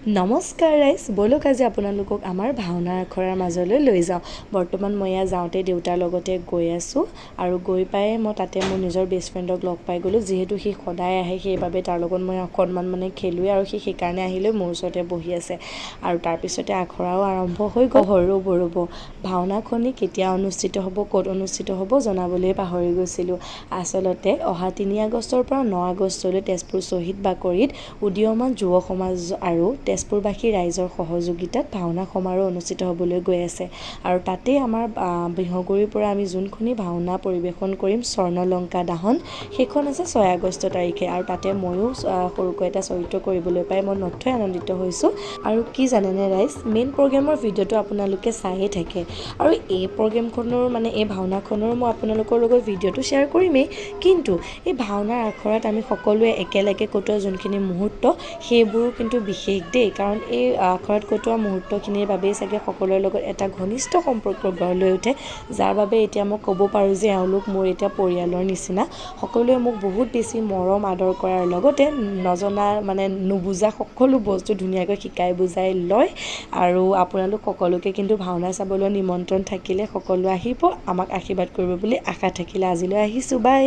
নমস্কাৰ ৰাইজ, ব'লক আজি আপোনালোকক আমাৰ ভাওনা আখৰাৰ মাজলৈ লৈ যাওঁ। বৰ্তমান মই যাওঁতে দেউতাৰ লগতে গৈ আছোঁ আৰু গৈ পাই মই তাতে মোৰ নিজৰ বেষ্ট ফ্ৰেণ্ডক লগ পাই গ'লোঁ। যিহেতু সি সদায় আহে, সেইবাবে তাৰ লগত মই অকণমান খেলোঁৱে আৰু সি সেইকাৰণে আহিলৈ মোৰ ওচৰতে বহি আছে আৰু তাৰপিছতে আখৰাও আৰম্ভ হৈ গ'ল। ৰ'ব ভাওনাখনি কেতিয়া অনুষ্ঠিত হ'ব, ক'ত অনুষ্ঠিত হ'ব জনাবলৈ পাহৰি গৈছিলোঁ। আচলতে অহা 3 আগষ্টৰ পৰা 9 আগষ্টলৈ তেজপুৰ শ্বহীদ বাকৰিত উদীয়মান যুৱ সমাজ আৰু তেজপুৰবাসী ৰাইজৰ সহযোগিতাত ভাওনা সমাৰোহ অনুষ্ঠিত হ'বলৈ গৈ আছে আৰু তাতেই আমাৰ বিহগুৰিৰ পৰা আমি যোনখনি ভাওনা পৰিৱেশন কৰিম স্বৰ্ণলংকা দাহন, সেইখন আছে 6 আগষ্ট তাৰিখে আৰু তাতে ময়ো সৰুকৈ এটা চৰিত্ৰ কৰিবলৈ পাই মই নথৈ আনন্দিত হৈছোঁ। আৰু কি জানেনে ৰাইজ, মেইন প্ৰগ্ৰেমৰ ভিডিঅ'টো আপোনালোকে চায়ে থাকে আৰু এই প্ৰগ্ৰেমখনৰ এই ভাওনাখনৰ মই আপোনালোকৰ লগত ভিডিঅ'টো শ্বেয়াৰ কৰিমেই, কিন্তু এই ভাওনাৰ আখৰাত আমি সকলোৱে একেলগে কটোৱা যোনখিনি মুহূৰ্ত সেইবোৰো কিন্তু বিশেষ দেই, কাৰণ এই আখৰাত কটোৱা মুহূৰ্তখিনিৰ বাবেই চাগে সকলোৰে লগত এটা ঘনিষ্ঠ সম্পৰ্ক গঢ় লৈ উঠে, যাৰ বাবে এতিয়া মই ক'ব পাৰোঁ যে এওঁলোক মোৰ এতিয়া পৰিয়ালৰ নিচিনা। সকলোৱে মোক বহুত বেছি মৰম আদৰ কৰাৰ লগতে নজনা নুবুজা সকলো বস্তু ধুনীয়াকৈ শিকাই বুজাই লয় আৰু আপোনালোক সকলোকে কিন্তু ভাওনা চাবলৈ নিমন্ত্ৰণ থাকিলে সকলো আহিব, আমাক আশীৰ্বাদ কৰিব বুলি আশা থাকিলে। আজিলৈ আহিছোঁ, বাই।